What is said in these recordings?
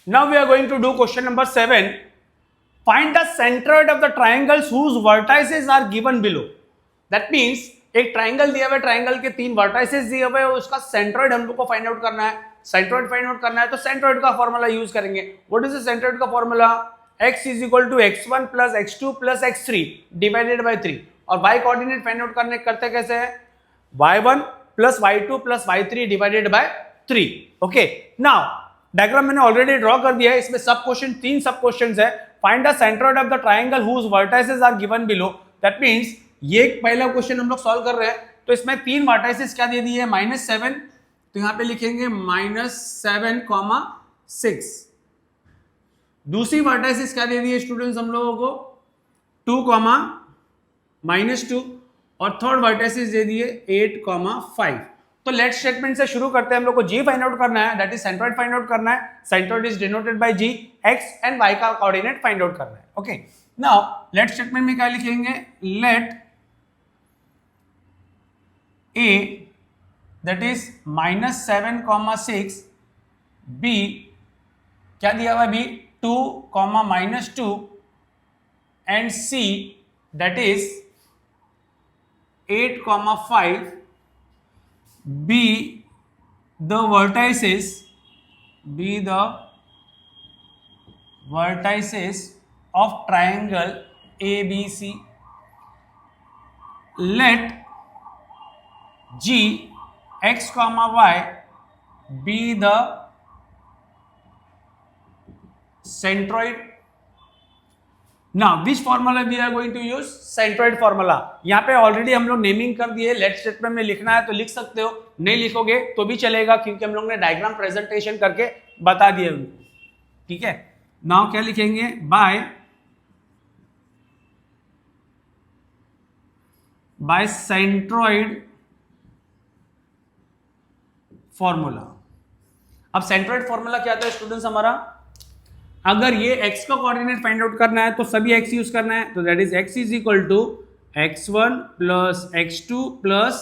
Now we are going to do question number 7. Find the centroid of the triangles whose vertices are given below. That means एक triangle दिया हुआ है, triangle के 3 vertices दिए हुए हैं, उसका सेंट्रोइड हम लोग को फाइंड आउट करना है. सेंट्रोइड फाइंड आउट करना है तो सेंट्रोइड का फॉर्मूला यूज करेंगे. व्हाट इज द सेंट्रोइड का formula? x is equal to x1 plus x2 plus x3 divided by 3. और y कोऑर्डिनेट फाइंड आउट करने करते कैसे है? y1 plus y2 plus y3 divided by 3. Okay, now diagram मैंने already draw कर दिया है. इसमें सब क्वेश्चन 3 सब क्वेश्चंस है. Find the centroid of the triangle whose vertices are given below. That means ये पहला क्वेश्चन हम लोग सॉल्व कर रहे हैं तो इसमें 3 वर्टाइसेस क्या दे दिए है? -7. तो यहां पे लिखेंगे -7, 6. दूसरी वर्टाइसेस क्या दे दी है स्टूडेंट्स हम लोगों को? 2, -2. और थर्ड वर्टाइसेस दे दिए 8, 5. तो लेट स्टेटमेंट से शुरू करते हैं. हम लोग को जी फाइंड आउट करना है, that is centroid find out करना है. Centroid is denoted by G. X and Y का कोऑर्डिनेट फाइंड आउट करना है. ओके, नाउ लेट स्टेटमेंट में क्या लिखेंगे? Let A that is -7, 6 B क्या दिया हुआ है? B 2, -2 and C that is 8, 5 be the vertices of triangle ABC. Let G x, y be the centroid. Now which formula we are going to use? Centroid formula. यहाँ पे already हम लोग naming कर दिए. लेट स्टेटमेंट में लिखना है तो लिख सकते हो, नहीं लिखोगे तो भी चलेगा क्योंकि हम लोग ने डायग्राम प्रेजेंटेशन करके बता दिए उनको. ठीक है, नाउ क्या लिखेंगे? By centroid formula. अब सेंट्रोइड फॉर्मूला क्या था स्टूडेंट्स हमारा? अगर ये x का कोऑर्डिनेट फाइंड आउट करना है तो सभी x यूज करना है. तो that is x is equal to x1 plus x2 plus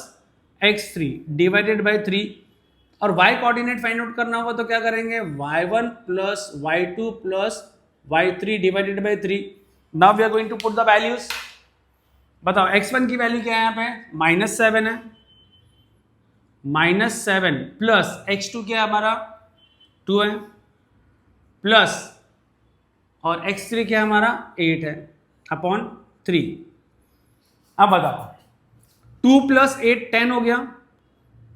x3 divided by 3. और y कोऑर्डिनेट फाइंड आउट करना होगा तो क्या करेंगे? y1 plus y2 plus y3 divided by 3. Now we are going to put the values. बताओ x1 की value क्या है? यहाँ पे -7 है. -7 प्लस x2 क्या है हमारा? 2 है. प्लस और x3 क्या हमारा? 8 है अपॉन 3. अब बताओ 2 प्लस 8 10 हो गया.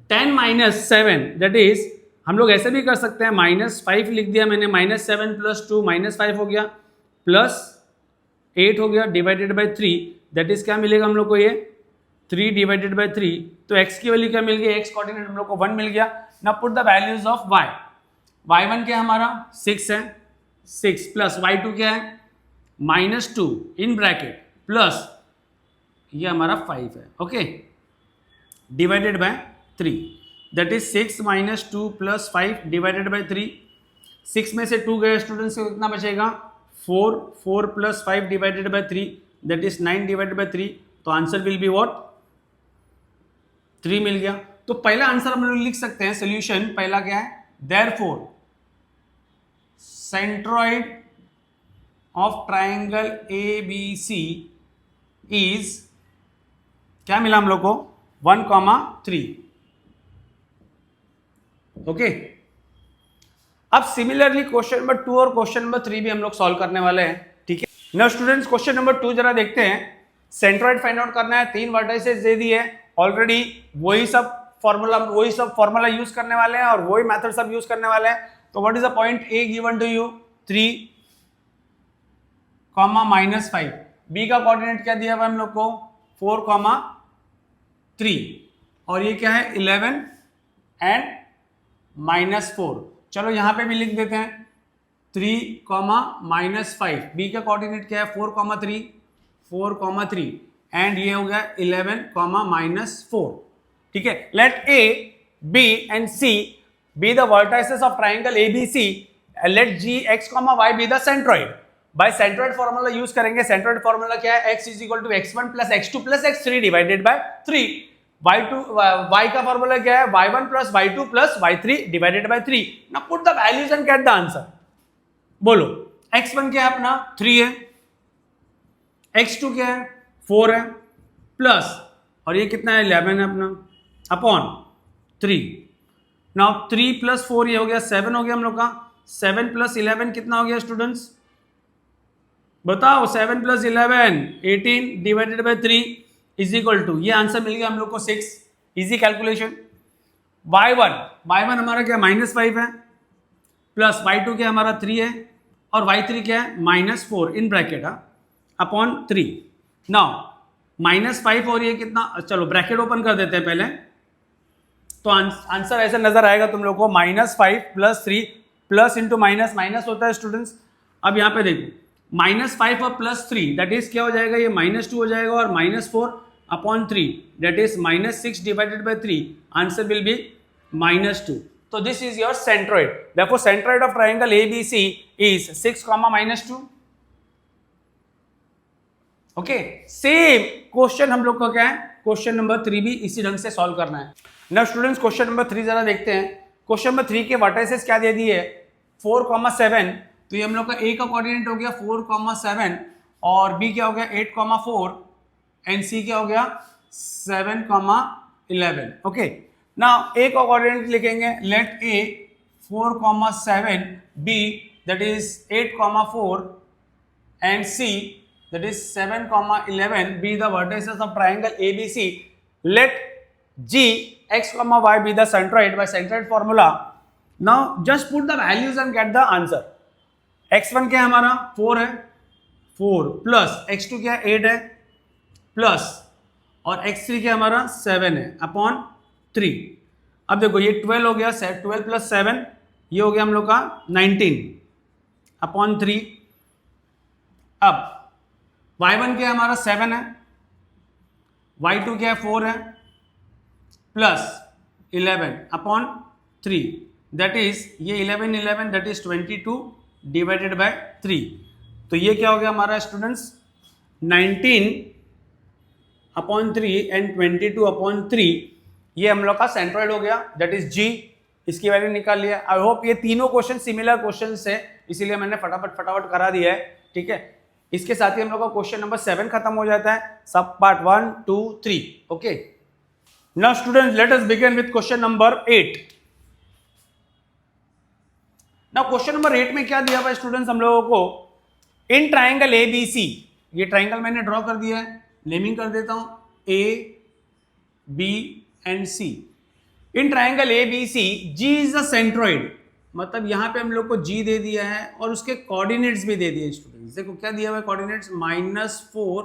10 - 7 दैट इज हम लोग ऐसे भी कर सकते हैं, -5 लिख दिया मैंने. -7 प्लस 2 -5 हो गया, प्लस 8 हो गया डिवाइडेड बाय 3. दैट इज क्या मिलेगा हम लोग को? ये 3 डिवाइडेड बाय 3. तो x की वैल्यू क्या मिल गई? x कोऑर्डिनेट हम लोग को 1 मिल गया. Now put the values of y. y1 क्या हमारा? 6 है. 6 प्लस y2 क्या है? -2 इन ब्रैकेट प्लस ये हमारा 5 है. Okay, divided by 3. That is 6 - 2 plus 5 divided by 3. 6 में से 2 गए स्टूडेंट्स को कितना बचेगा? 4. 4 plus 5 divided by 3 that is 9 divided by 3. तो आंसर विल बी व्हाट? 3 मिल गया. तो पहला आंसर हम लोग लिख सकते हैं. सोल्यूशन पहला क्या है? Therefore centroid of triangle ABC is क्या मिला हम लोग को? 1, 3. ओके, अब सिमिलरली क्वेश्चन नंबर 2 और क्वेश्चन नंबर 3 भी हम लोग सॉल्व करने वाले हैं. ठीक है, नाउ स्टूडेंट्स क्वेश्चन नंबर 2 जरा देखते हैं. सेंट्रोइड फाइंड आउट करना है. 3 वर्टाइसेस दे दिए ऑलरेडी. वही सब फॉर्मूला यूज करने वाले हैं और वही मेथड सब यूज करने वाले हैं. तो what is the point A given to you? 3, -5. B का कोऑर्डिनेट क्या दिया हुआ हम लोग को? 4, 3. और ये क्या है? 11 एंड -4. चलो यहां पे भी लिख देते हैं 3, -5. बी का कोऑर्डिनेट क्या है? 4, 3 एंड ये हो गया 11, -4. ठीक है, let A B and C be the vertices of triangle ABC. Let G X, Y be the centroid. By centroid formula use करेंगे. सेंट्रोइड फॉर्मूला क्या है? x is equal to x1 plus x2 plus x3 divided by 3. y का formula क्या है? y1 plus y2 plus y3 divided by 3. Now put the values and get the answer. बोलो x1 क्या है अपना 3 है, x2 क्या है 4 है, प्लस और ये कितना है 11 है अपना, अपॉन 3। नाउ 3 + 4 ये हो गया 7 हो गया हम लोग का। 7 + 11 कितना हो गया स्टूडेंट्स, बताओ 7 + 11 18 divided by 3 is equal to, ये आंसर मिल गया हम लोग को 6। Easy calculation. y1 हमारा क्या -5 है, प्लस y2 क्या हमारा 3 है, और y3 क्या है -4 इन ब्रैकेट अपॉन 3। नाउ -5 और ये कितना, चलो ब्रैकेट ओपन कर देते हैं पहले, तो आंसर ऐसा नजर आएगा तुम लोग को -5 + 3 प्लस इंटू माइनस माइनस होता है स्टूडेंट्स। अब यहाँ पे देखो -5 और +3 दैट इज क्या हो जाएगा, ये -2 हो जाएगा, और -4 upon 3 that is -6 divided by 3, answer will be -2। तो this is your centroid, therefore centroid of triangle ABC is 6, -2। Okay, same question हम लोग का क्या है, क्वेश्चन नंबर 3 भी इसी ढंग से सॉल्व करना है। नाउ स्टूडेंट्स क्वेश्चन नंबर 3 जरा देखते हैं। क्वेश्चन नंबर 3 के वर्टिसेस क्या दे दिए, 4, 7, तो ये हम लोग का ए का कोऑर्डिनेट हो गया 4, 7, और बी क्या हो गया 8, 4, एंड सी क्या हो गया 7, 11। ओके, नाउ ए का कोऑर्डिनेट लिखेंगे, let A 4, 7, B that is 8, 4, and C that is 7, 11 be the vertices of triangle ABC. Let G x, y be the centroid by centroid formula. Now just put the values and get the answer. x1 क्या है हमारा 4 है, 4 plus x2 क्या है 8 है, plus और x3 क्या हमारा 7 है अपॉन 3। अब देखो ये 12 हो गया, 12 + 7 ये हो गया हम लोग का 19 अपॉन 3। अब y1 क्या है हमारा 7 है, y2 क्या है 4 है, प्लस 11 अपॉन 3 दैट इज ये 11 दैट इज 22 डिवाइडेड बाय 3। तो ये क्या हो गया हमारा स्टूडेंट्स 19 अपॉन 3 एंड 22 अपॉन 3, ये हम लोग का सेंट्रोइड हो गया दैट इज G। इसकी वैल्यू निकाल लिया। आई होप ये तीनों क्वेश्चन सिमिलर क्वेश्चन है, इसीलिए मैंने फटाफट करा दिया है। ठीक है, इसके साथ ही हम लोग का क्वेश्चन नंबर 7 खत्म हो जाता है, सब part 1, 2, 3। Okay, now students let us begin with question number 8। Now question number 8 में क्या दिया हुआ है स्टूडेंट्स हम लोगों को, इन ट्राइंगल ABC, ये ट्राइंगल मैंने ड्रॉ कर दिया है, नेमिंग कर देता हूं A, B and C। In triangle ABC G is the centroid, मतलब यहां पे हम लोग को G दे दिया है और उसके कोऑर्डिनेट्स भी दे दिए स्टूडेंट्स। देखो क्या दिया हुआ है coordinates, -4,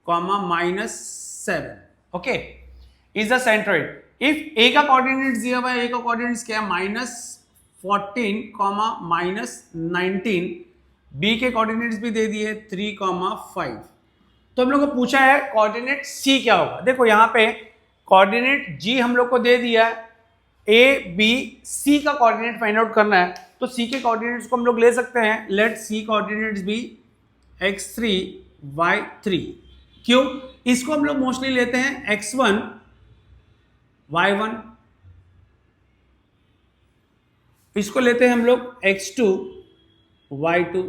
-7। Okay, is the centroid. If A का कोऑर्डिनेट्स दिया हुआ है, A का कोऑर्डिनेट्स क्या है -14, -19, B के कोऑर्डिनेट्स भी दे दिए 3, 5। तो हम लोग को पूछा है कोऑर्डिनेट C क्या होगा। देखो यहाँ पे कोऑर्डिनेट G हम लोग को दे दिया है, A, B, C का कोऑर्डिनेट फाइंड आउट करना है, तो C के कोऑर्डिनेट्स को हम लोग ले सकते हैं, लेट C कोऑर्डिनेट्स भी x3, y3। क्यों, इसको हम लोग मोस्टली लेते हैं x1, y1, इसको लेते हैं हम लोग x2, y2,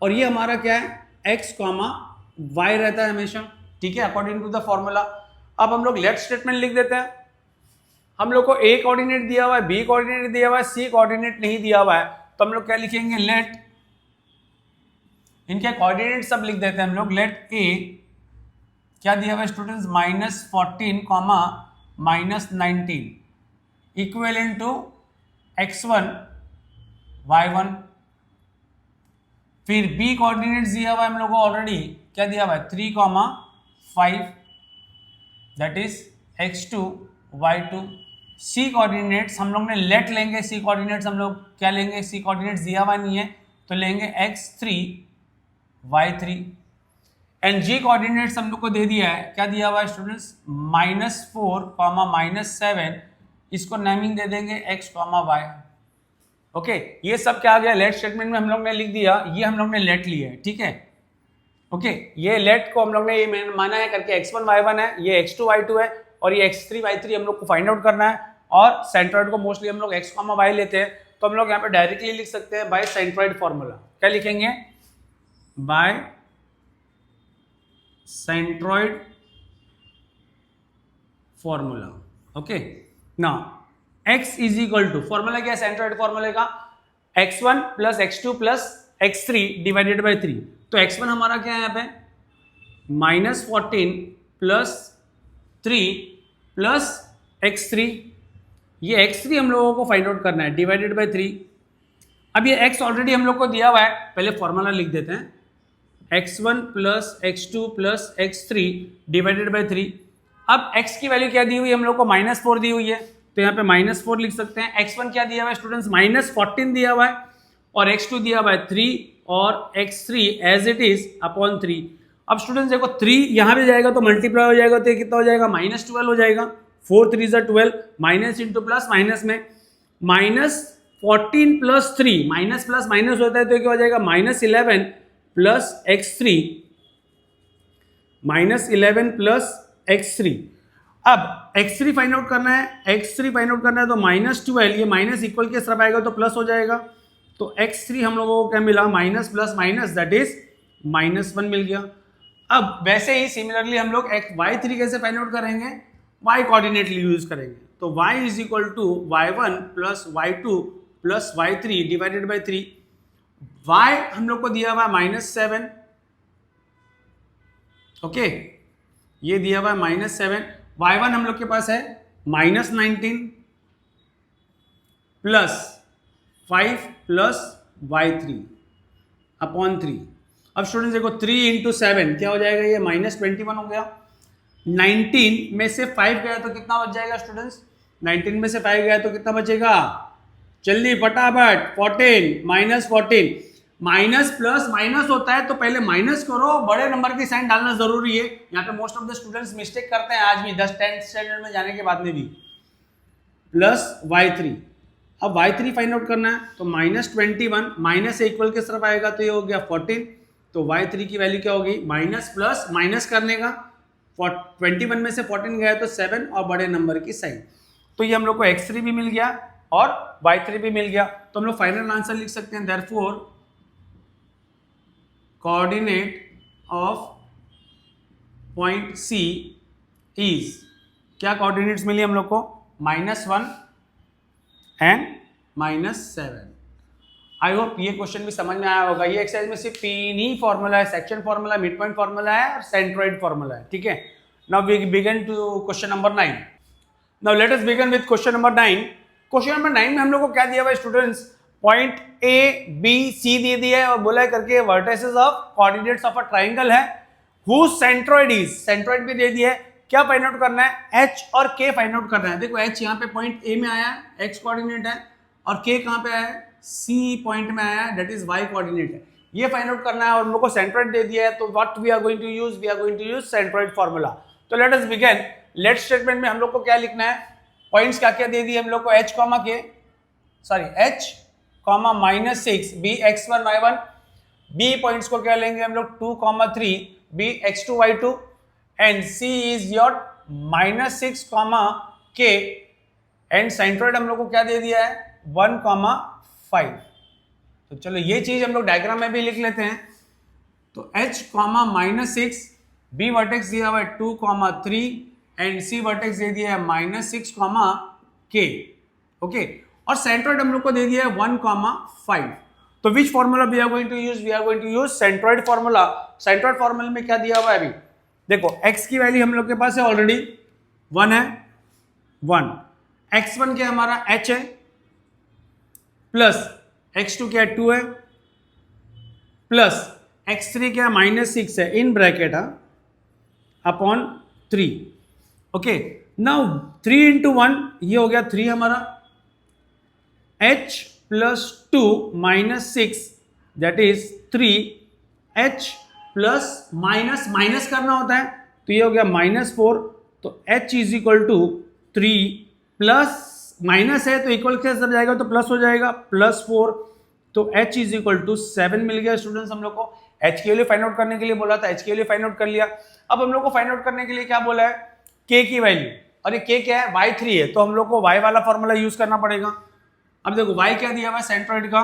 और ये हमारा क्या है x, y रहता है हमेशा। ठीक है, अकॉर्डिंग टू द फॉर्मूला। अब हम लोग लेट स्टेटमेंट लिख देते हैं। हम लोग को A कोऑर्डिनेट दिया हुआ है, B कोऑर्डिनेट दिया हुआ है, C कोऑर्डिनेट नहीं दिया हुआ है, तो हम लोग क्या लिखेंगे, लेट इनके कोऑर्डिनेट सब लिख देते हैं हम लोग। लेट A क्या दिया हुआ है students -14, -19 equivalent to x1, y1। फिर B कोऑर्डिनेट दिया हुआ है हम लोग को ऑलरेडी, क्या दिया हुआ है 3, 5 that is x2, y2। C coordinates हम लोग ने लेट लेंगे, C कोऑर्डिनेट्स हम लोग क्या लेंगे, C कोऑर्डिनेट्स दिया हुआ नहीं है तो लेंगे x3, y3। And G coordinates हम लोग को दे दिया है, क्या दिया हुआ है स्टूडेंट्स -4, -7, इसको नेमिंग दे देंगे x, y। ओके, ये सब क्या आ गया लेट स्टेटमेंट में हम लोग ने लिख दिया, ये हम लोग ने लेट लिया है। ठीक है, ओके, ये लेट को हम लोग ने ये माना है करके x1, y1 है, ये x2, y2 है, और ये x3, y3 हम लोग को फाइंड आउट करना है। और सेंट्रोइड को मोस्टली हम लोग x, y लेते हैं, तो हम लोग यहाँ पे डायरेक्टली लिख सकते हैं बाय सेंट्रोइड फॉर्मूला। क्या लिखेंगे, by centroid formula. Okay, now x is equal to, formula क्या है सेंट्रॉइड फॉर्मूले का, x1 plus x2 plus x3 divided by 3। तो x1 हमारा क्या है यहाँ पे, -14 प्लस 3 प्लस x3, ये x3 हम लोगों को फाइंड आउट करना है, डिवाइडेड बाई 3। अब ये x ऑलरेडी हम लोग को दिया हुआ है, पहले फॉर्मूला लिख देते हैं, x1 plus x2 plus x3 divided by 3। अब x की वैल्यू क्या दी हुई है हम लोग को, -4 दी हुई है, तो यहाँ पे -4 लिख सकते हैं। x1 क्या दिया हुआ है स्टूडेंट्स, -14 दिया हुआ है, और x2 दिया हुआ है 3, और x3 as it is upon 3। अब स्टूडेंट्स देखो 3 यहाँ पे जाएगा तो मल्टीप्लाई हो जाएगा, तो ये कितना हो जाएगा, -12 हो जाएगा, 4 3 = 12, माइनस इंटू प्लस, माइनस में -14 प्लस 3, माइनस प्लस माइनस होता है तो क्या हो जाएगा, -11 प्लस x3, -11 प्लस x3। अब x3 फाइंड आउट करना है, x3 फाइंड आउट करना है तो -12, ये माइनस इक्वल के तरफ आएगा तो प्लस हो जाएगा, तो x3 हम लोगों को क्या मिला, minus plus minus that is -1 मिल गया। अब वैसे ही सिमिलरली हम लोग y3 कैसे फाइंड आउट करेंगे, y कोऑर्डिनेट यूज करेंगे, तो y is equal to y1 plus y2 plus y3 divided by 3। y हम लोग को दिया हुआ है -7, ओके, ये दिया हुआ है -7, y1 हम लोग के पास है -19 प्लस 5 प्लस y3 अपॉन 3। अब स्टूडेंट्स देखो 3 इंटू 7 क्या हो जाएगा, ये -21 हो गया। 19 में से 5 गया तो कितना बच जाएगा स्टूडेंट्स, 19 में से 5 गया तो कितना बचेगा, जल्दी फटाफट, 14 -14, माइनस प्लस माइनस होता है तो पहले माइनस करो, बड़े नंबर की साइन डालना जरूरी है। यहाँ पे most of the students mistake करते हैं आज भी, 10th स्टैंडर्ड में जाने के बाद में भी, प्लस y3। अब y3 फाइंड आउट करना है तो -21, माइनस से इक्वल के तरफ आएगा तो ये हो गया 14, तो y3 की वैल्यू क्या होगी, माइनस प्लस माइनस करने का, 21 में से 14 गया तो 7 और बड़े नंबर की साइन, तो ये हम लोग को x3 भी मिल गया और y3 भी मिल गया। तो हम लोग फाइनल आंसर लिख सकते हैं, therefore coordinate of point C is, क्या कोऑर्डिनेट्स मिली हम लोग को, -1 एंड -7। आई होप ये क्वेश्चन भी समझ में आया होगा। ये एक्सरसाइज में सिर्फ 3 ही फॉर्मूला है, section formula, mid point formula है और सेंट्रोइड फॉर्मूला है, ठीक है। Now we begin to question number 9। Now let us begin with question number 9। Question number 9 में हम लोग को क्या दिया हुआ है students, point A B C दे दिया है और बोला है करके vertices of coordinates of a triangle है, हुज सेंट्रोइड इज, सेंट्रोइड भी दे दिया है। क्या फाइंड आउट करना है, H और K फाइंड आउट करना है। देखो H यहाँ पे पॉइंट A में आया है, X कोऑर्डिनेट है, और K कहाँ पे आया है, C पॉइंट में आया है, दैट इज Y कोऑर्डिनेट है। ये फाइंड आउट करना है और हम लोग को सेंट्रोइड दे दिया है, तो what we are going to use, we are going to use centroid formula. तो let us begin. Let statement में हम लोग को क्या लिखना है, पॉइंट्स क्या क्या दे दिए हम लोग को, H, -6 b x1 y1, b points को क्या लेंगे हम लोग 2, 3 b x2 y2, and c is your -6, k, and centroid हम लोग को क्या दे दिया है 1, 5। तो चलो ये चीज हम लोग डायग्राम में भी लिख लेते हैं। तो h, -6, b वर्टेक्स दिया हुआ है 2, 3, एंड c वर्टेक्स दे दिया है -6, k, ओके, और सेंट्रोइड हम लोग को दे दिया है 1, 5। तो which formula we are going to use, we are going to use centroid formula. Centroid formula में क्या दिया हुआ है, अभी देखो x की वैल्यू हम लोग के पास है ऑलरेडी 1 है, 1, x1 क्या हमारा h है, प्लस x2 क्या 2 है, प्लस x3 क्या -6 है in bracket upon 3, okay. Now 3 into 1 ये हो गया 3 हमारा, h plus 2 -6 that is 3, h plus minus minus करना होता है तो ये हो गया -4, तो h is equal to 3 plus minus है तो इक्वल के साथ जाएगा तो प्लस हो जाएगा, +4, तो h इज इक्वल टू 7 मिल गया स्टूडेंट्स। हम लोग को h के लिए फाइंड आउट करने के लिए बोला था, h के लिए फाइंड आउट कर लिया। अब हम लोग को फाइंड आउट करने के लिए क्या बोला है, k की वैल्यू, और ये k क्या है y3 है, तो हम लोग को y वाला फॉर्मूला यूज करना पड़ेगा। अब देखो y क्या दिया हुआ है सेंट्रोइड का,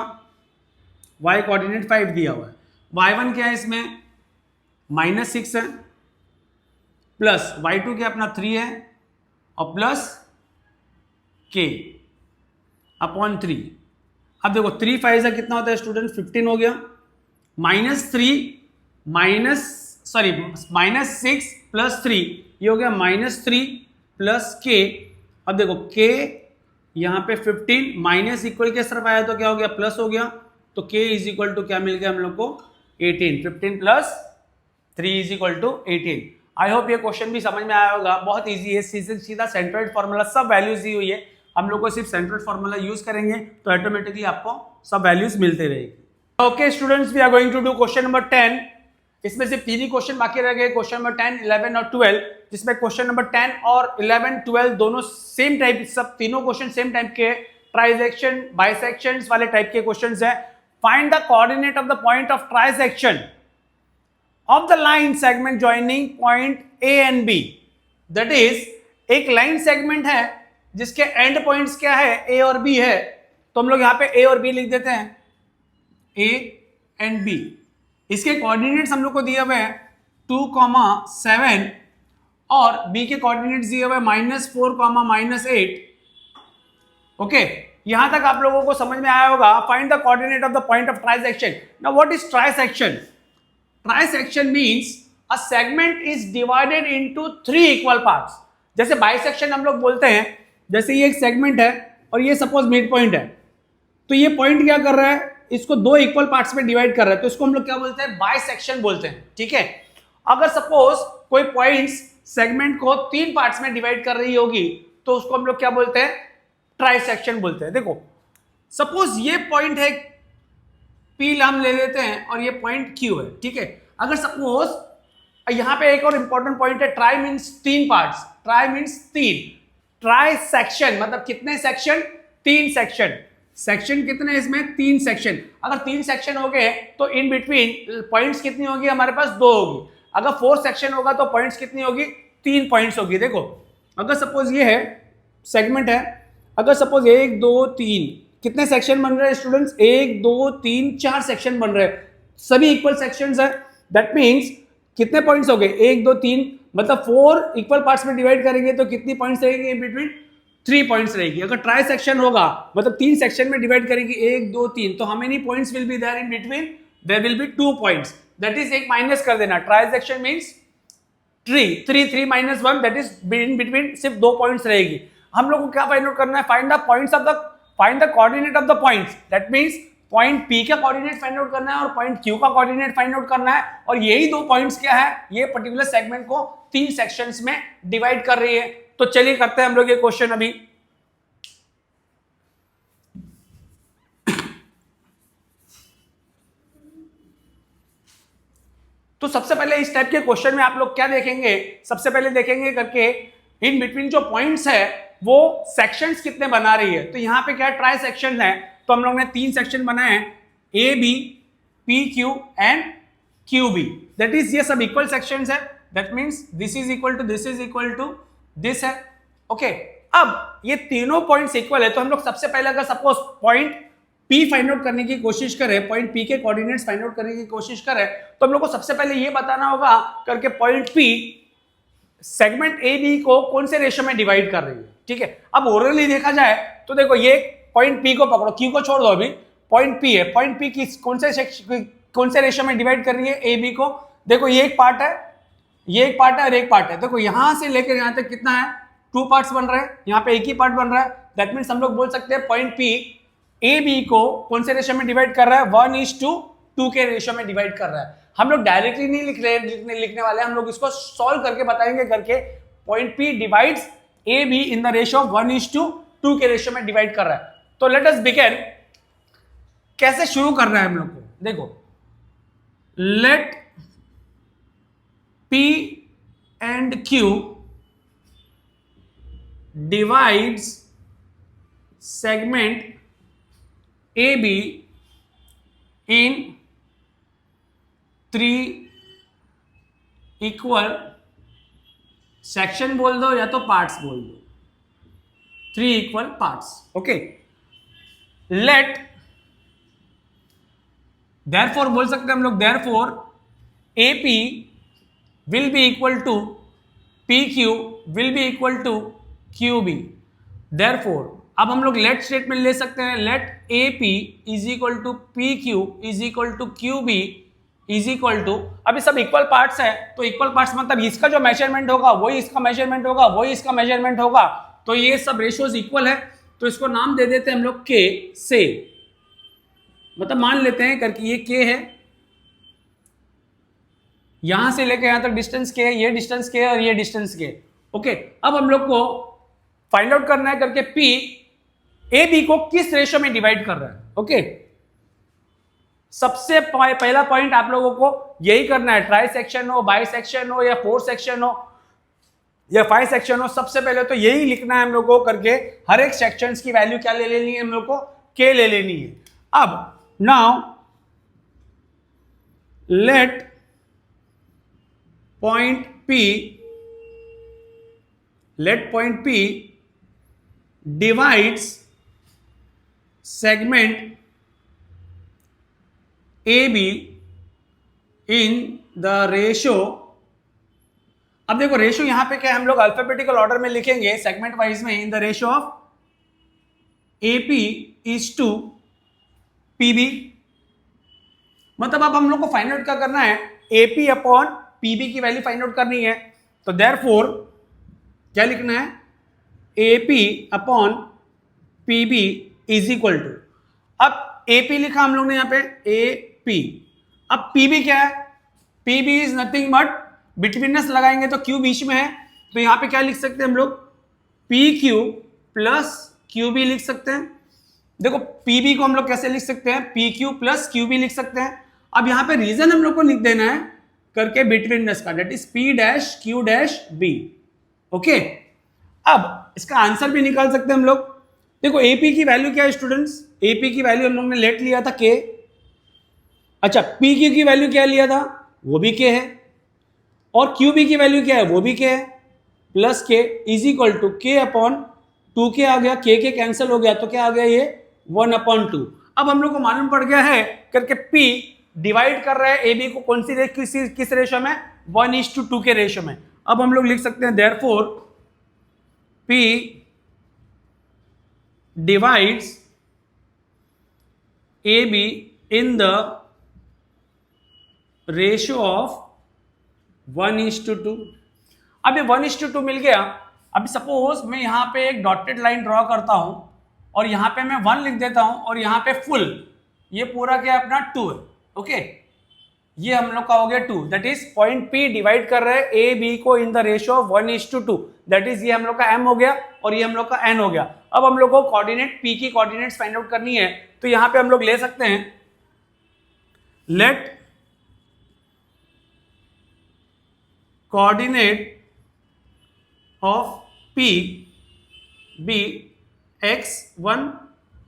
y कोऑर्डिनेट 5 दिया हुआ है, y1 क्या है इसमें -6 है, प्लस y2 क्या अपना 3 है, और प्लस k अपॉन 3। अब देखो 3 5 से कितना होता है स्टूडेंट 15 हो गया, -6 प्लस 3 ये हो गया -3 प्लस k। अब देखो k यहाँ पे 15 माइनस इक्वल के तरफ आया तो क्या हो गया प्लस हो गया, तो k इज इक्वल टू क्या मिल गया हम लोग को 18, 15 plus 3 is equal to 18। I hope ये क्वेश्चन भी समझ में आया होगा, बहुत इजी है, सीधा सेंट्रोइड फॉर्मूला सब वैल्यूज दी हुई है, हम लोग को सिर्फ सेंट्रोइड फॉर्मूला यूज करेंगे तो ऑटोमेटिकली आपको सब वैल्यूज मिलते रहेगी। Okay students, we are going to do question number 10। इसमें से 3 ही क्वेश्चन बाकी रह गए, क्वेश्चन नंबर 10, 11 और 12, जिसमें क्वेश्चन नंबर 10 और 11, 12 दोनों सेम टाइप, सब तीनों क्वेश्चन सेम टाइप के ट्राइसेक्शन बाइसेक्शंस वाले टाइप के क्वेश्चंस हैं। Find the coordinate of the point of trisection of the line segment joining point A and B, that is एक लाइन सेगमेंट है जिसके एंड पॉइंट्स क्या है A और B है, तो हम लोग यहाँ पे A और B लिख देते हैं, A and B। इसके कोऑर्डिनेट्स हम लोग को दिए हुए हैं 2,7 और B के कोऑर्डिनेट्स दिए हुए -4, -8। ओके, यहां तक आप लोगों को समझ में आया होगा। Find the coordinate of the point of trisection. Now what is trisection? Trisection means a segment is divided into 3 equal parts। जैसे बाइसेक्शन हम लोग बोलते हैं, जैसे ये एक सेगमेंट है और ये सपोज मिड पॉइंट है, तो ये पॉइंट क्या कर रहा है, इसको 2 इक्वल पार्ट्स में डिवाइड कर रहा है, तो इसको हम लोग क्या बोलते हैं, बाइसेक्शन बोलते हैं। ठीक है, अगर सपोज कोई पॉइंट्स सेगमेंट को 3 पार्ट्स में डिवाइड कर रही होगी तो उसको हम लोग क्या बोलते हैं, ट्राइसेक्शन बोलते हैं। देखो सपोज ये पॉइंट है P हम ले लेते हैं और ये पॉइंट Q है। ठीक है, अगर सपोज यहां पे एक और इंपॉर्टेंट पॉइंट है, try means 3 parts, try means 3, try section मतलब कितने सेक्शन, 3 सेक्शन। सेक्शन कितने इसमें, 3 सेक्शन। अगर 3 सेक्शन हो गए तो इन बिटवीन पॉइंट्स कितनी होगी हमारे पास, 2 होगी। अगर 4 सेक्शन होगा तो पॉइंट्स कितनी होगी, 3 पॉइंट्स होगी। देखो अगर सपोज ये है सेगमेंट है, अगर सपोज 1 2 3 कितने सेक्शन बन रहे हैं स्टूडेंट्स, 1 2 3 4 सेक्शन बन रहे हैं, सभी इक्वल सेक्शंस है। दैट मींस कितने पॉइंट्स हो गए, 1 2 3, मतलब 4 इक्वल पार्ट्स में डिवाइड करेंगे तो कितनी पॉइंट्स रहेंगे इन बिटवीन, 3 पॉइंट्स रहेगी। अगर ट्राई सेक्शन होगा मतलब 3 सेक्शन में डिवाइड करेंगे 1 2 3, तो how many points will be there in between, there will be 2 points. That is एक माइनस कर देना, trisection means 3 minus 1, that is in between सिर्फ 2 पॉइंट्स रहेगी। हम लोग को क्या फाइंड आउट करना है, find the points of the, find the coordinate of the points. That means point P का कोऑर्डिनेट फाइंड आउट करना है और पॉइंट Q का कोऑर्डिनेट फाइंड आउट करना है, और यही 2 पॉइंट्स क्या है, ये पर्टिकुलर सेगमेंट को 3 सेक्शंस में डिवाइड कर रही है। तो चलिए करते हैं हम लोग ये क्वेश्चन अभी। तो सबसे पहले इस टाइप के क्वेश्चन में आप लोग क्या देखेंगे, सबसे पहले देखेंगे करके इन बिटवीन जो पॉइंट्स है वो सेक्शंस कितने बना रही है। तो यहाँ पे क्या ट्राई सेक्शन है, तो हम लोग ने 3 सेक्शन बनाए हैं, A B P Q and Q B. That is ये सब इक्वल सेक्शंस है, that means this is equal to this is equal to this है। ओके, अब ये तीनों पॉइंट्स इक्वल है, तो हम लोग सबसे पहले अगर suppose point P find out करने की कोशिश करें, पॉइंट P के कोऑर्डिनेट्स फाइंड आउट करने की कोशिश करें, तो हम लोग को सबसे पहले ये बताना होगा करके point P segment A B को कौन से रेशो में डिवाइड कर रही है। ठीक है, अब ओरली देखा जाए तो देखो ये पॉइंट P को पकड़ो, Q को छोड़ दो, अभी पॉइंट P है, पॉइंट P किस कौन से रेशो में डिवाइड कर रही है, ए बी को। देखो ये एक पार्ट है, ये एक पार्ट है और एक पार्ट है। देखो यहां से लेकर यहां तक कितना है, 2 पार्ट्स बन रहे हैं, यहाँ पे एक ही पार्ट बन रहा है। दैट मीन्स हम लोग बोल सकते हैं पॉइंट P ए बी को कौन से रेशो में डिवाइड कर रहा है, 1:2 के रेशो में डिवाइड कर रहा है। हम लोग डायरेक्टली नहीं लिखने वाले, हम लोग इसको सॉल्व करके बताएंगे करके point P divides A be in the ratio 1:2 के रेशो में डिवाइड कर रहा है। तो लेट अस बिगिन, कैसे शुरू कर रहा है हम लोग को, देखो let P and Q divides segment AB in 3 equal section बोल दो या तो पार्ट्स बोल दो, 3 equal parts. Okay, let therefore बोल सकते हैं हम लोग, therefore AP will be equal to PQ will be equal to QB। Therefore अब हम लोग लेट स्टेटमेंट ले सकते हैं, let AP is equal to PQ is equal to QB is equal to, अभी सब इक्वल पार्ट्स है, तो इक्वल पार्ट्स मतलब इसका जो मेजरमेंट होगा वही इसका मेजरमेंट होगा, वही इसका मेजरमेंट होगा, तो ये सब रेशियोज इक्वल है, तो इसको नाम दे देते हैं हम लोग K से, मतलब मान लेते हैं करके ये K है, यहां से लेके यहां तक डिस्टेंस K है, ये डिस्टेंस K है और ये डिस्टेंस K। ओके, अब हम लोग को फाइंड आउट करना है करके P AB को किस रेशियो में डिवाइड कर रहा है। ओके, सबसे पहला पॉइंट आप लोगों को यही करना है, ट्राई सेक्शन हो, बाई सेक्शन हो या 4 सेक्शन हो या 5 सेक्शन हो, सबसे पहले तो यही लिखना है हम लोग को करके, हर एक सेक्शंस की वैल्यू क्या ले लेनी है हम लोग को, K ले लेनी है। अब now let point P divides segment AB in the ratio, अब देखो रेशियो यहां पे क्या हम लोग अल्फाबेटिकल ऑर्डर में लिखेंगे सेगमेंट वाइज में, in the ratio of AP is to PB, मतलब अब हम लोग को फाइंड आउट क्या करना है, AP अपॉन PB की वैल्यू फाइंड आउट करनी है, तो देयरफॉर क्या लिखना है, AP upon PB is equal to, अब AP लिखा हम लोग ने यहां पे AP, अब PB क्या है, PB इज नथिंग बट, बिटवीनस लगाएंगे तो Q बीच में है, तो यहां पे क्या लिख सकते हैं हम लोग, PQ प्लस QB लिख सकते हैं। देखो PB को हम लोग कैसे लिख सकते हैं, PQ प्लस QB लिख सकते हैं। अब यहां पे रीजन हम लोग को लिख देना है करके बिटवीनस का, that is P dash Q dash B। Okay, अब इसका आंसर भी निकाल सकते हैं हम लोग। देखो AP की वैल्यू क्या है स्टूडेंट्स, AP की वैल्यू हम लोग ने लेट लिया था K, अच्छा PQ की वैल्यू क्या लिया था, वो भी K है, और QB की वैल्यू क्या है, वो भी K है, plus K is equal to K upon 2K आ गया, K कैंसिल हो गया, तो क्या आ गया ये 1/2। अब हम लोग को मालूम पड़ गया है करके P डिवाइड कर रहा है AB को कौन सी किस रेशियो में, 1:2 के रेशियो में। अब हम लोग लिख सकते हैं therefore P divides AB in the ratio of 1:2। अब ये 1:2 मिल गया। अब सपोज मैं यहां पे एक डॉटेड लाइन ड्रॉ करता हूं और यहां पे मैं 1 लिख देता हूं और यहां पे फुल, ये पूरा क्या अपना 2 है। ओके, ये हम लोग का हो गया 2, that is point P divide कर रहे हैं A B को इन the ratio of 1:2, that is ये हम लोग का M हो गया और ये हम लोग का N हो गया। अब हम लोग को कोऑर्डिनेट P की कोऑर्डिनेट्स फाइंड आउट करनी है, तो यहां पे हम लोग ले सकते हैं, let coordinate of P be x1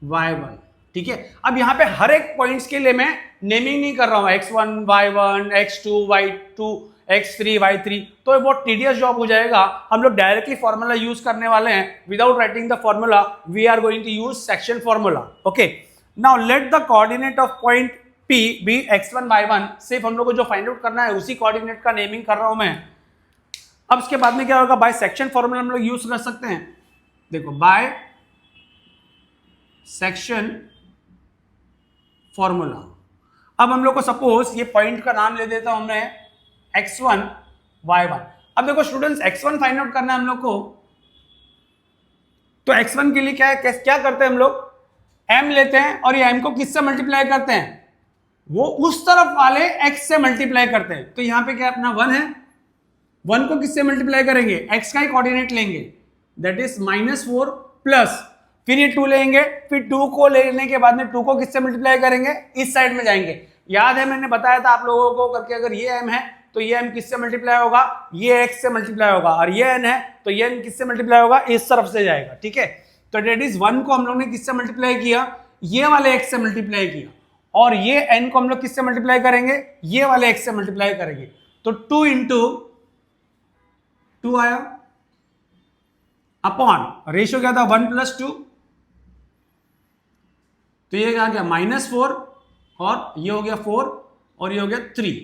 y1। ठीक है, अब यहां पे हर एक पॉइंट्स के लिए मैं नेमिंग नहीं कर रहा हूं, x1 y1 x2 y2 x3 y3, तो बहुत टीडियस जॉब हो जाएगा। हम लोग डायरेक्टली फॉर्मूला यूज करने वाले हैं, without writing the formula we are going to use section formula. Okay, now let the coordinate of point P be x1 y1, सिर्फ हम लोग को जो फाइंड आउट करना है उसी कोऑर्डिनेट का नेमिंग कर रहा हूं मैं। अब इसके बाद में क्या होगा, बाय सेक्शन फॉर्मूला हम लोग यूज कर सकते हैं। देखो बाय सेक्शन फॉर्मूला, अब हम लोग को सपोज ये पॉइंट का नाम ले देता हूं मैं x1 y1। अब देखो स्टूडेंट्स, x1 फाइंड आउट करना है हम लोग को, तो x1 के लिए क्या है, क्या करते हैं हम लोग, m लेते हैं और ये m को किससे मल्टीप्लाई करते हैं, वो उस तरफ वाले x से मल्टीप्लाई करते हैं। तो यहां पे क्या अपना 1 है, 1 को किससे मल्टीप्लाई करेंगे, x का ही कोऑर्डिनेट लेंगे, दैट इज -4 प्लस, फिर ये 2 लेंगे, फिर 2 को लेने के बाद में 2 को किससे मल्टीप्लाई करेंगे, इस साइड में जाएंगे। याद है मैंने बताया था आप लोगों को करके, अगर ये m है तो ये m किससे मल्टीप्लाई होगा, ये x से मल्टीप्लाई होगा, और ये n है तो ये n किससे मल्टीप्लाई होगा, इस तरफ से जाएगा। ठीक है, तो दैट इज 1 को हम लोग ने किससे मल्टीप्लाई किया, ये वाले x से मल्टीप्लाई किया, और ये n को हम लोग किससे मल्टीप्लाई करेंगे, ये वाले x से मल्टीप्लाई करेंगे, तो 2 इंटू 2 आया, अपॉन रेशियो क्या था 1 + 2, तो ये क्या गया -4 और ये हो गया 4 और ये हो गया 3,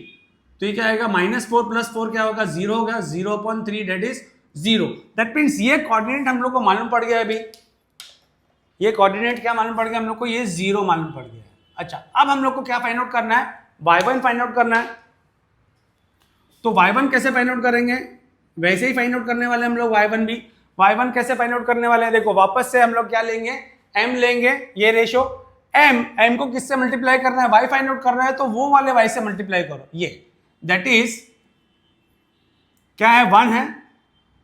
तो ये क्या आएगा -4 + 4 क्या होगा 0 होगा, 0/3 डेट इज 0। दैट मीन्स ये कोऑर्डिनेट हम लोग को मालूम पड़ गया अभी, ये कोऑर्डिनेट क्या मालूम पड़ गया हम लोग को, ये 0 मालूम पड़ गया। अच्छा, अब हम लोग को क्या फाइंड आउट करना है, y1 फाइंड आउट करना है। तो y1 कैसे फाइंड आउट करेंगे, वैसे ही फाइंड आउट करने वाले हम लोग y1 भी। y1 कैसे फाइंड आउट करने वाले हैं, देखो वापस से हम लोग क्या लेंगे, m लेंगे, ये रेशो m को किससे मल्टीप्लाई करना है, y फाइंड आउट करना है, तो वो वाले y से मल्टीप्लाई करो, ये दैट इज क्या है 1 है,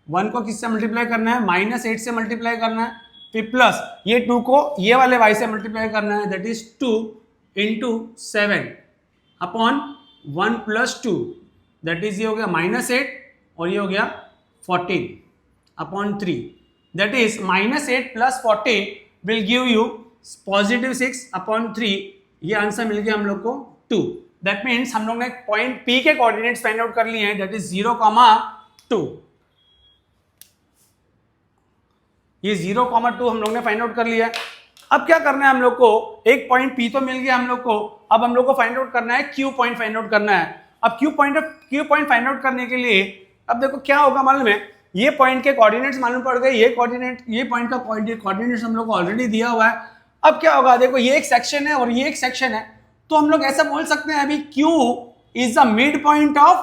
1 को किससे मल्टीप्लाई करना है, -8 से मल्टीप्लाई करना है, फिर प्लस ये 2 को ये वाले y से मल्टीप्लाई करना है, that is 2 × 7 upon 1 + 2, that is ये हो गया -8 और ये हो गया 14 upon 3, that is -8 + 14 will give you +6 upon 3, ये आंसर मिल गया हम लोग को 2। दैट मीन्स हम लोग ने पॉइंट P के कोऑर्डिनेट्स फाइंड आउट कर लिए हैं, दैट इज 0,2, ये 0,2 हम लोग ने फाइंड आउट कर लिया है। अब क्या करना है हम लोग को, एक पॉइंट P तो मिल गया हम लोग को, अब हम लोग को फाइंड आउट करना है Q पॉइंट फाइंड आउट करना है। अब Q पॉइंट फाइंड आउट करने के लिए अब देखो क्या होगा मालूम है, ये पॉइंट के कोऑर्डिनेट्स मालूम पड़ गए, ये पॉइंट का कोऑर्डिनेट्स हम लोग को ऑलरेडी दिया हुआ है। अब क्या होगा, देखो ये एक सेक्शन है और ये एक सेक्शन है, तो हम लोग ऐसा बोल सकते हैं अभी Q is the mid point of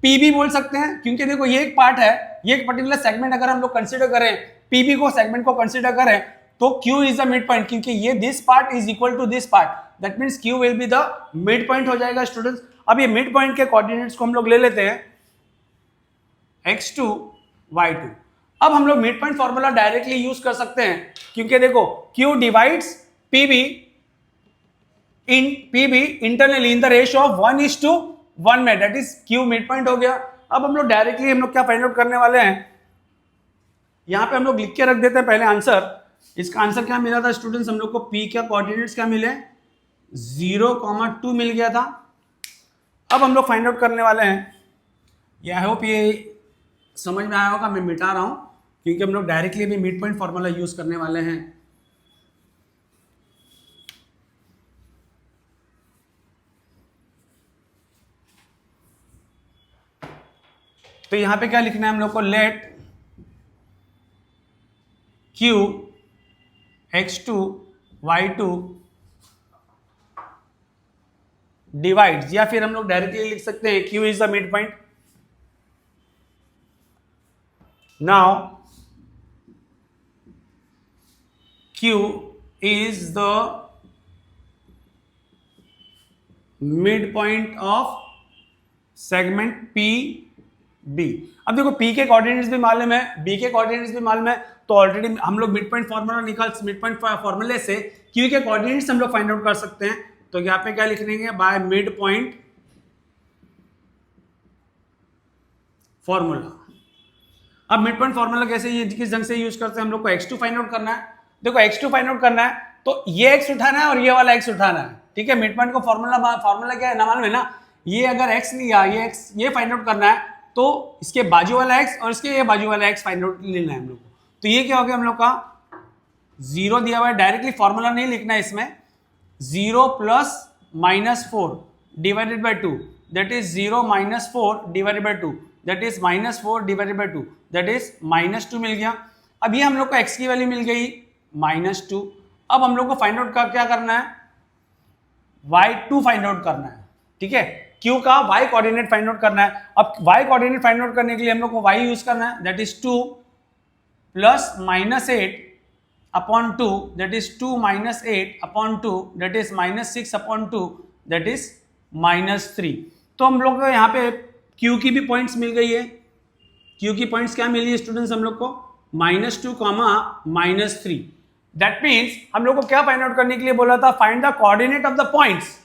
P भी बोल सकते हैं, क्योंकि देखो ये एक पार्ट है, ये एक पर्टिकुलर सेगमेंट अगर हम लोग कंसीडर करें, PB को सेगमेंट को कंसीडर करें, तो Q is the mid point, क्योंकि ये this part is equal to this part, that means Q will be the mid point हो जाएगा स्टूडेंट्स। अब ये मिड पॉइंट के कोऑर्डिनेट्स को हम लोग ले लेते हैं x2 y2। अब हम लोग mid point formula directly use कर सकते हैं, क्योंकि देखो Q divides PB internally in the ratio of 1:1 में, that is Q mid point हो गया। अब हम लोग डायरेक्टली हम लोग क्या फाइंड आउट करने वाले हैं, यहां पे हम लोग लिख के रख देते हैं पहले आंसर। इसका आंसर क्या मिला था स्टूडेंट्स, हम लोग को P के कोऑर्डिनेट्स क्या मिले, 0,2 मिल गया था। अब हम लोग फाइंड आउट करने वाले हैं, ये आई होप ये समझ में आया होगा, मैं मिटा रहा हूं क्योंकि हम लोग डायरेक्टली भी मिड पॉइंट फॉर्मूला यूज करने वाले हैं। तो यहां पे क्या लिखना है हम लोग को, late Q x2 y2 divides, या फिर हम लोग डायरेक्टली लिख सकते हैं Q is the mid point. Now Q is the mid point of segment PB। अब देखो P के कोऑर्डिनेट्स भी मालूम है, B के कोऑर्डिनेट्स भी मालूम है, तो ऑलरेडी हम लोग मिड पॉइंट फॉर्मूले से Q के कोऑर्डिनेट्स हम लोग फाइंड आउट कर सकते हैं। तो यहाँ पे क्या लिख लेंगे, बाय मिड पॉइंट फॉर्मूला। अब मिड पॉइंट फॉर्मूला कैसे, किस ढंग से यूज करते हैं, हम लोग को x2 फाइंड आउट करना है। देखो x2 फाइंड आउट करना है तो ये x उठाना है और ये वाला x उठाना है, ठीक है। मिड पॉइंट को फॉर्मूला क्या है ना मालूम है ना, ये अगर x लिया, ये फाइंड आउट करना है, तो इसके बाजू वाला x और इसके ये बाजू वाला x फाइंड आउट लेना है हम लोग को। तो ये क्या हो गया हम लोग का, 0 दिया हुआ है, डायरेक्टली फॉर्मूला नहीं लिखना है इसमें, 0 + -4 divided by 2, that is 0 - 4 divided by 2, that is -4 divided by 2, that is -2 मिल गया। अब ये हम लोग को x की वैल्यू मिल गई -2। अब हम लोग को फाइंड आउट क्या करना है, y2 फाइंड आउट करना है, ठीक है। Q का y कोऑर्डिनेट फाइंड आउट करना है। अब y कोऑर्डिनेट फाइंड आउट करने के लिए हम लोग को y यूज करना है, that is 2 + -8 upon 2, that is 2 - 8 upon 2, that is -6 upon 2, that is -3। तो हम लोग को यहाँ पे Q की भी पॉइंट्स मिल गई है। Q की पॉइंट्स क्या मिली है स्टूडेंट्स हम लोग को, -2, -3। दैट मीन्स हम लोग को क्या फाइंड आउट करने के लिए बोला था, find the coordinate of the points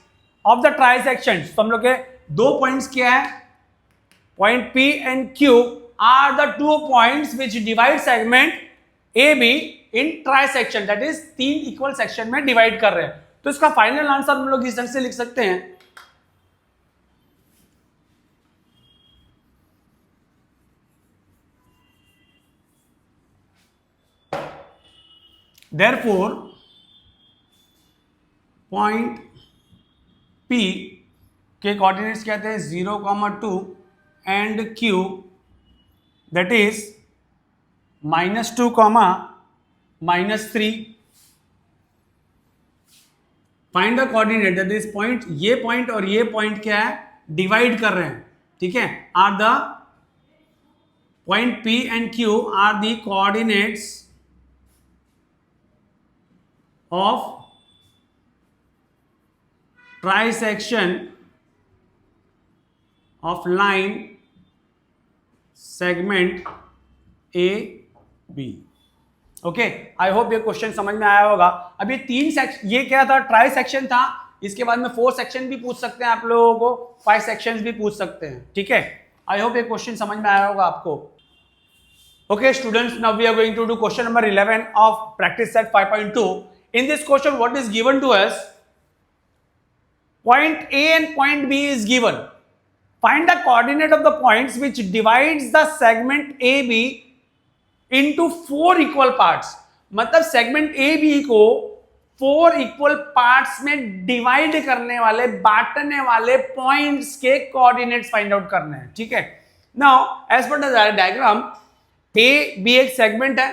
of the trisections. तो हम लोग के दो पॉइंट्स क्या है, point P and Q are the two points which divide segment AB in trisection, that is 3 equal section में डिवाइड कर रहे हैं। तो इसका फाइनल आंसर हम लोग इस ढंग से लिख सकते हैं, therefore point P के कोऑर्डिनेट्स क्या थे 0,2 and Q that is -2, -3. Find the coordinate that is point, ये पॉइंट और ये पॉइंट क्या है डिवाइड कर रहे हैं, ठीक है, are the point P and Q are the coordinates of trisection of line segment A B. Okay, I hope ये क्वेश्चन समझ में आया होगा. अब ये 3 सेक्शन, ये क्या था ट्राई सेक्शन था, इसके बाद में 4 सेक्शन भी पूछ सकते हैं आप लोगों को, 5 सेक्शंस भी पूछ सकते हैं, ठीक है. आई होप ये क्वेश्चन समझ में आया होगा आपको. Okay students, now we are going to do question number 11 of practice set 5.2. In this question what is given to us, point A and point B is given. Find the coordinate of the points which divides the segment AB into 4 equal parts. मतलब segment AB को 4 equal parts में divide करने वाले, बांटने वाले points के coordinates find out करने हैं, ठीक है. Now as per the diagram, A B एक सेगमेंट है,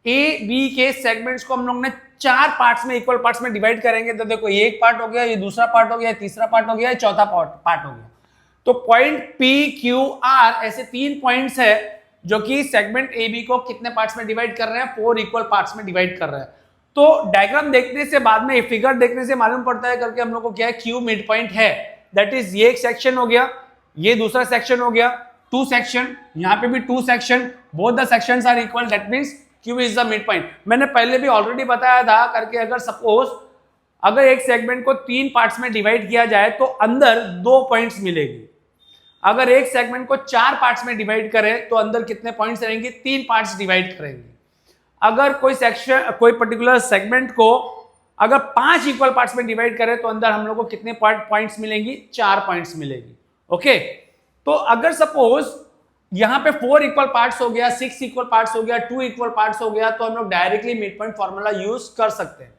A B के सेगमेंट्स को हम लोग ने 4 पार्ट्स में, इक्वल पार्ट्स में डिवाइड करेंगे. तो देखो ये एक पार्ट हो गया, ये दूसरा पार्ट हो गया, तीसरा पार्ट हो गया, चौथा पार्ट हो गया. तो पॉइंट P Q R ऐसे 3 पॉइंट्स है जो कि सेगमेंट AB को कितने पार्ट्स में डिवाइड कर रहे हैं, 4 इक्वल पार्ट्स में डिवाइड कर रहे हैं. तो डायग्राम देखने से, बाद में फिगर देखने से मालूम पड़ता है करके हम लोग को क्या है, Q मिड पॉइंट है. दैट इज ये एक सेक्शन हो गया, ये दूसरा सेक्शन हो गया, 2 सेक्शन, यहाँ पे भी 2 section, both the sections are equal, that means Q is the mid point. मैंने पहले भी ऑलरेडी बताया था करके, अगर सपोज अगर एक सेगमेंट को 3 पार्ट्स में डिवाइड किया जाए तो अंदर 2 पॉइंट्स मिलेगी. अगर एक सेगमेंट को 4 पार्ट्स में डिवाइड करें तो अंदर कितने पॉइंट्स रहेंगे, 3 पार्ट्स डिवाइड करेंगे. अगर कोई सेक्शन, कोई पर्टिकुलर सेगमेंट को अगर 5 इक्वल पार्ट्स में डिवाइड करें तो अंदर हम लोग को कितने पॉइंट्स मिलेंगी, 4 पॉइंट्स मिलेगी. ओके, तो अगर सपोज यहां पे 4 इक्वल पार्ट्स हो गया, 6 इक्वल पार्ट्स हो गया, 2 इक्वल पार्ट्स हो गया, तो हम लोग directly mid point formula use कर सकते हैं.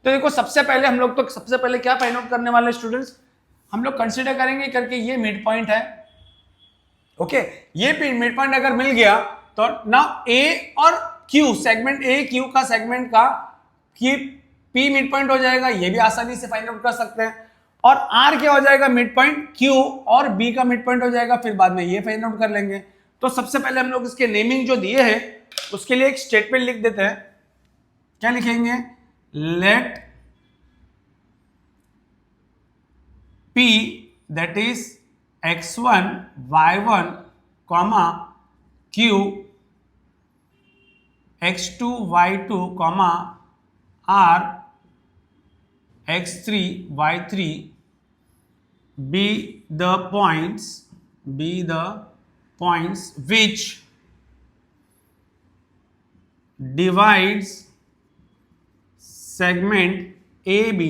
तो देखो सबसे पहले हम लोग तो सबसे पहले क्या फाइंड आउट करने वाले स्टूडेंट्स, हम लोग कंसीडर करेंगे करके ये मिड पॉइंट है. ओके, ये मिड पॉइंट अगर मिल गया तो नाउ A और Q, सेगमेंट A Q का सेगमेंट का P मिड पॉइंट हो जाएगा, ये भी आसानी से फाइंड आउट कर सकते हैं. और R क्या हो जाएगा मिड पॉइंट, Q और B का मिड पॉइंट हो जाएगा, फिर बाद में ये फाइंड आउट कर लेंगे. तो सबसे पहले हम लोग इसके नेमिंग जो दिए हैं उसके लिए एक स्टेटमेंट लिख देते हैं. क्या लिखेंगे, let P that is x1 y1 comma Q x2 y2 comma R x3 y3 be the points which divides segment AB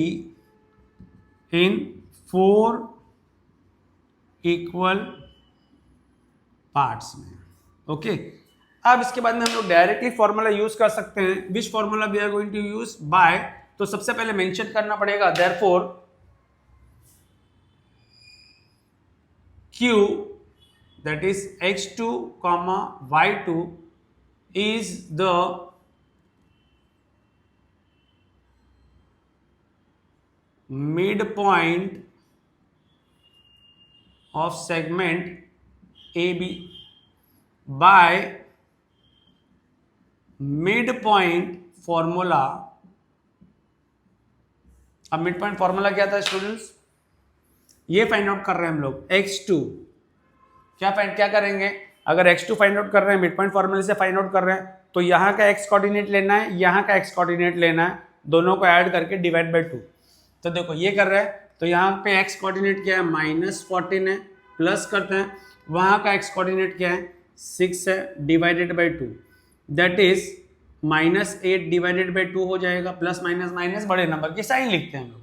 in 4 equal parts में. ओके, अब इसके बाद में हम लोग डायरेक्टली फॉर्मूला यूज कर सकते हैं. Which formula we are going to use, by, तो सबसे पहले मेंशन करना पड़ेगा therefore Q that is x2 comma y2 is the midpoint of segment AB by midpoint formula. अब मिड पॉइंट फॉर्मूला क्या था स्टूडेंट्स, ये फाइंड आउट कर रहे हैं हम लोग x2. क्या करेंगे, अगर x2 फाइंड आउट कर रहे हैं, मिड पॉइंट फॉर्मूले से फाइंड आउट कर रहे हैं, तो यहाँ का x कोऑर्डिनेट लेना है, यहाँ का x कोऑर्डिनेट लेना है, दोनों को ऐड करके डिवाइड बाय 2. तो देखो ये कर रहे हैं, तो यहाँ पे x कोऑर्डिनेट क्या है -14 है, प्लस करते हैं, वहाँ का x कोऑर्डिनेट क्या है 6 है, divided by 2, that is -8 divided by 2 हो जाएगा. प्लस माइनस माइनस बड़े नंबर की साइन लिखते हैं हम लोग,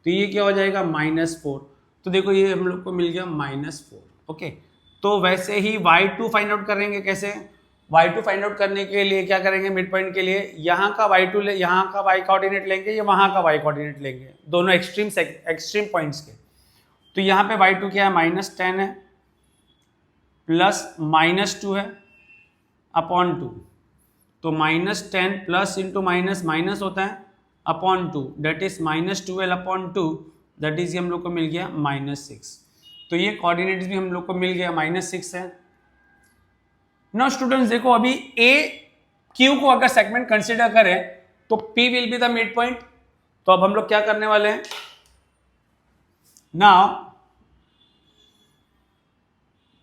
तो ये क्या हो जाएगा -4. तो देखो ये हम लोग को मिल गया -4. ओके, तो वैसे ही y2 फाइंड आउट करेंगे कैसे, y2 फाइंड आउट करने के लिए क्या करेंगे, मिड पॉइंट के लिए यहाँ का y2 ले, यहाँ का y कोऑर्डिनेट लेंगे या वहां का y कोऑर्डिनेट लेंगे, दोनों एक्सट्रीम पॉइंट्स के। तो यहाँ पे y2 क्या है, -10 है प्लस -2 है अपॉन 2, तो -10 प्लस इंटू माइनस माइनस होता है upon 2, that is -12 upon 2, that is ये हम लोग को मिल गया -6। तो ये कोऑर्डिनेट्स भी हम लोग को मिल गया -6 है। नाउ स्टूडेंट्स देखो, अभी ए क्यू को अगर सेगमेंट कंसिडर करें तो P will be the mid point. तो अब हम लोग क्या करने वाले हैं, now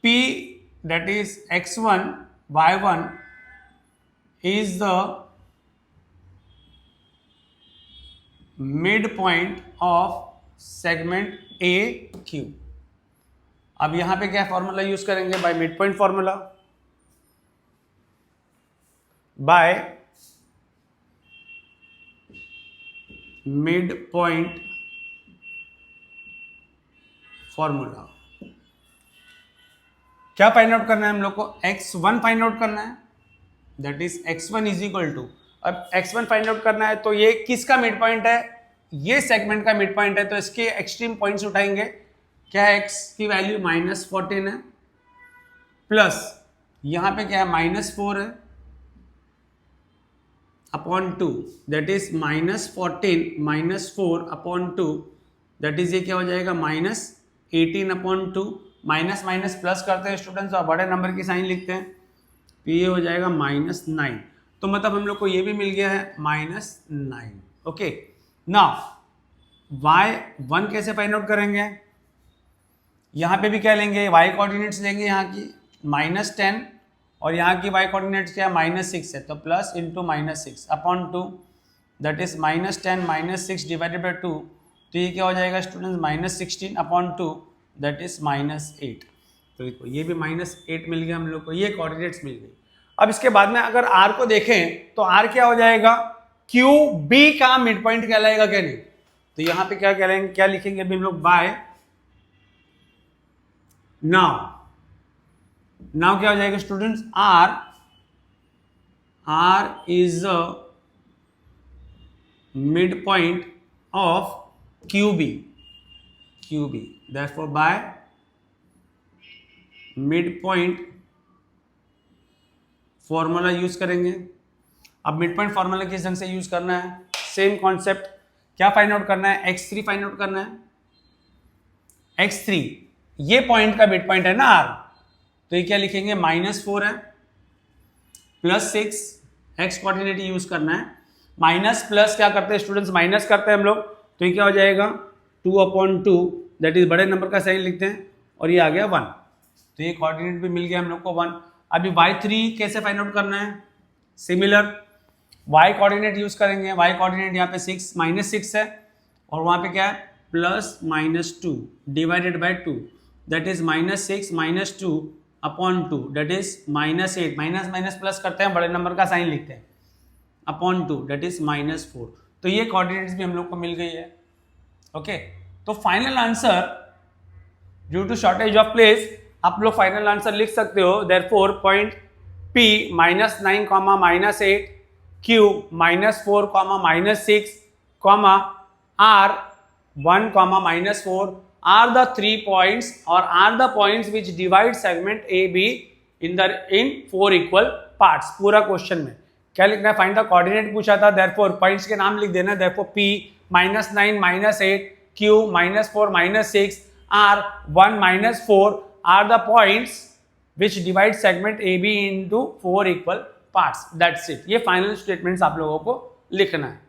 P that is x1 y1 is the midpoint of segment AQ। अब यहां पे क्या फॉर्मूला यूज करेंगे, by mid point formula, by mid point formula. क्या फाइंड आउट करना है हम लोग को, x1 फाइंड आउट करना है, that is x1 is equal to, अब x1 फाइंड आउट करना है तो ये किसका मिड पॉइंट है, ये सेगमेंट का मिड पॉइंट है, तो इसके एक्सट्रीम पॉइंट्स उठाएंगे। क्या है, x की वैल्यू -14 है प्लस यहां पे क्या है -4 है upon 2, that is -14 -4 upon 2, that is ये क्या हो जाएगा -18 अपॉन 2, माइनस माइनस प्लस करते हैं स्टूडेंट्स और बड़े नंबर की साइन लिखते हैं, तो ये हो जाएगा -9। तो मतलब हम लोग को ये भी मिल गया है -9। ओके, नाउ y1 कैसे फाइंड आउट करेंगे, यहाँ पे भी क्या लेंगे, y कोऑर्डिनेट्स लेंगे यहाँ की -10 और यहाँ की y कोऑर्डिनेट्स क्या -6 है, तो plus into -6 upon 2, that is -10 -6 divided by 2, तो ये क्या हो जाएगा स्टूडेंट्स -16 अपॉन 2, दैट इज -8। तो देखो ये भी -8 मिल गया हम लोग को, ये कोऑर्डिनेट्स मिल गई। अब इसके बाद में अगर r को देखें तो r क्या हो जाएगा, क्यू बी का मिड पॉइंट कहलाएगा क्या नहीं, तो यहां पे क्या करेंगे, क्या लिखेंगे अभी हम लोग, बाय नाउ क्या हो जाएगा students, r is a mid point of QB, therefore by mid point formula use करेंगे। अब मिड पॉइंट फॉर्मूला किस ढंग से यूज करना है, सेम कॉन्सेप्ट, क्या फाइंड आउट करना है, x3 फाइंड आउट करना है। x3 ये पॉइंट का मिड पॉइंट है ना r, तो ये क्या लिखेंगे, -4 है प्लस 6, x कोऑर्डिनेट यूज करना है, माइनस प्लस क्या करते हैं स्टूडेंट्स, माइनस करते हैं हम लोग, तो ये क्या हो जाएगा 2 अपॉन 2, दैट इज बड़े नंबर का साइन लिखते हैं और ये आ गया 1, तो ये कोऑर्डिनेट भी मिल गया हम लोग को 1। अभी y3 कैसे फाइंड आउट करना है, सिमिलर y कोऑर्डिनेट यूज करेंगे, y कोऑर्डिनेट यहाँ पे -6 है और वहां पे क्या है +-2 divided by 2, that is -6 -2 upon 2, that is -8, minus minus plus करते हैं, बड़े नंबर का साइन लिखते हैं अपॉन 2, दैट इज -4। तो ये कोऑर्डिनेट्स भी हम लोग को मिल गई है। ओके, तो final answer due to shortage of place आप लोग फाइनल आंसर लिख सकते हो, therefore point P -9, -8, Q -4, -6, R 1, -4 are the 3 points or are the points which divide segment AB in 4 equal parts। पूरा क्वेश्चन में क्या लिखना है, फाइंड द कोऑर्डिनेट पूछा था, देयरफॉर पॉइंट्स के नाम लिख देना, therefore P -9 -8 Q -4 -6 R 1 -4 are the points which divide segment AB into 4 equal parts। That's it। ये फाइनल स्टेटमेंट्स आप लोगों को लिखना है।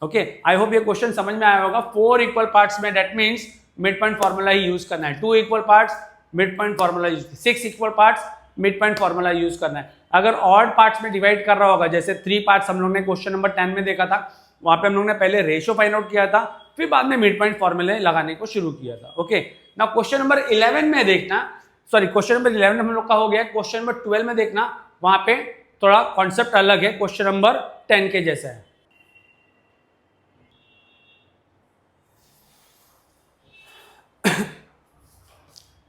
ओके, आई होप ये क्वेश्चन समझ में आया होगा। 4 इक्वल पार्ट्स में that means mid point formula he use करना है, 2 equal parts mid point formula use, 6 equal parts mid point formula use करना है। अगर ऑड पार्ट्स में डिवाइड कर रहा होगा, जैसे 3 पार्ट्स हम लोग ने क्वेश्चन नंबर 10 में देखा था, वहां पे हम लोग ने पहले रेशियो फाइंड आउट किया था, फिर बाद में मिड पॉइंट फॉर्मूले लगाने को शुरू किया था। ओके, ना क्वेश्चन नंबर 11 में देखना, सॉरी क्वेश्चन नंबर 11 हम लोग का हो गया, क्वेश्चन नंबर 12 में देखना, वहां पे थोड़ा कॉन्सेप्ट अलग है, क्वेश्चन नंबर 10 के जैसा है।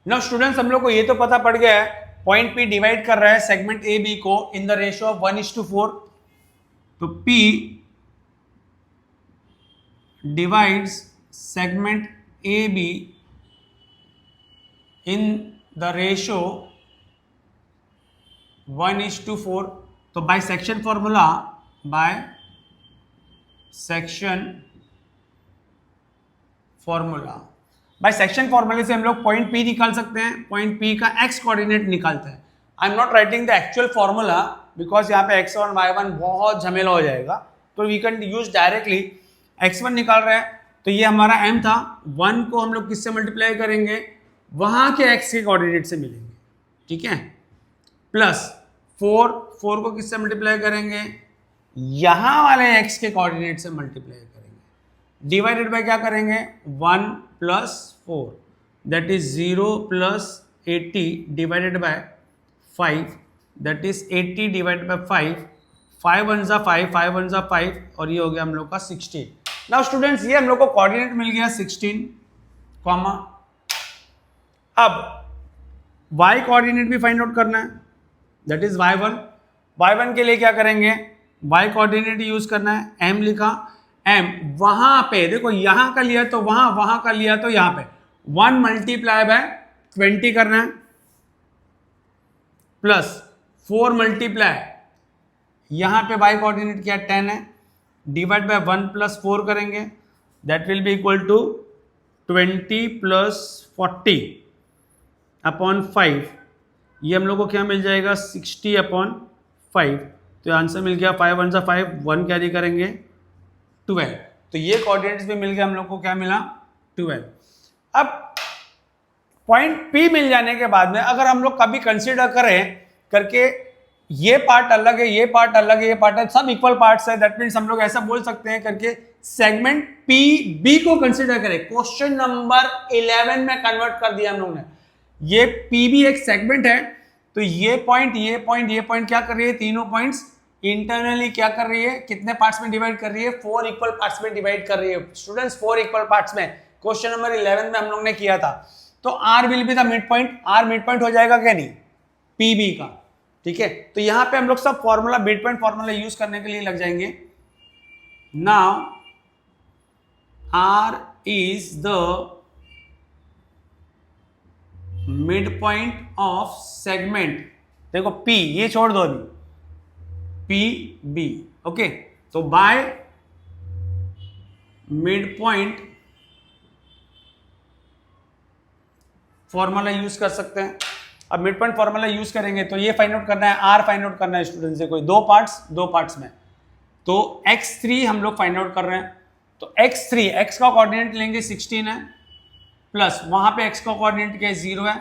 नाउ स्टूडेंट्स हम लोग को ये तो पता पड़ गया है पॉइंट P डिवाइड कर रहा है सेगमेंट ए बी को इन द रेशियो ऑफ 1:4, तो P divides segment A be in the ratio 1:4, तो by section formula, by section formula, by section फॉर्मूले से हम लोग पॉइंट P निकाल सकते हैं, पॉइंट P का x कोऑर्डिनेट निकालते हैं। I am not writing the actual formula because यहाँ पे x1 y1 बहुत झमेला हो जाएगा, तो we can use directly. x1 निकाल रहे हैं तो ये हमारा m था, 1 को हम लोग किससे मल्टीप्लाई करेंगे, वहां के x के कोऑर्डिनेट से मिलेंगे, ठीक है, प्लस 4 को किससे मल्टीप्लाई करेंगे, यहां वाले x के कोऑर्डिनेट से मल्टीप्लाई करेंगे, डिवाइडेड बाय क्या करेंगे 1 + 4 that is 0 + 80 divided by 5 that is 80 divided by 5, 5 1 ज़ा 5, 5 1 ज़ा 5 और ये हो गया हम लोग का 16। नाउ स्टूडेंट्स ये हम लोग को कोऑर्डिनेट मिल गया 16, कॉमा अब y कोऑर्डिनेट भी फाइंड आउट करना है दैट इज y1। y1 के लिए क्या करेंगे, y कोऑर्डिनेट यूज करना है, m लिखा, m वहां पे देखो यहां का लिया तो वहां, वहां का लिया तो यहां पे 1 मल्टीप्लाई बाय 20 करना है प्लस 4 मल्टीप्लाई यहां पे y कोऑर्डिनेट क्या 10 है, डिवाइड बाय 1 + 4 करेंगे that will be equal to 20 + 40 upon 5, ये हम लोग को क्या मिल जाएगा 60 अपॉन 5, तो आंसर मिल गया 5 1 ज़ा 5, 1 कैरी करेंगे 12, तो ये कोऑर्डिनेट्स भी मिल गया हम लोग को, क्या मिला 12। अब पॉइंट P मिल जाने के बाद में अगर हम लोग कभी कंसीडर करें करके ये पार्ट अलग है, ये पार्ट अलग है, ये पार्ट है, सब इक्वल पार्ट्स है, दैट मीन्स हम लोग ऐसा बोल सकते हैं करके सेगमेंट PB को कंसीडर करें, क्वेश्चन नंबर 11 में कन्वर्ट कर दिया हम लोग ने। ये PB एक सेगमेंट है, तो ये पॉइंट, ये पॉइंट, ये पॉइंट क्या कर रही है, तीनों पॉइंट्स इंटरनली क्या कर रही है, कितने पार्ट्स में डिवाइड कर रही है, 4 इक्वल पार्ट्स में डिवाइड कर रही है स्टूडेंट्स, 4 इक्वल पार्ट्स में। क्वेश्चन नंबर 11 में हम लोग ने किया था, तो R will be the mid point, R mid point हो जाएगा क्या नहीं PB का, ठीक है। तो यहां पे हम लोग सब formula, mid point formula use करने के लिए लग जाएंगे। Now R is the mid point of segment, देखो P ये छोड़ दो अभी, PB, ओके, तो by mid point formula use कर सकते हैं। अब मिड पॉइंट फॉर्मूला यूज करेंगे तो ये फाइंड आउट करना है, R फाइंड आउट करना है स्टूडेंट्स, देखो दो पार्ट्स में, तो x3 हम लोग फाइंड आउट कर रहे हैं, तो x3, x का कोऑर्डिनेट लेंगे 16 है, प्लस वहां पे x का कोऑर्डिनेट क्या है 0 है,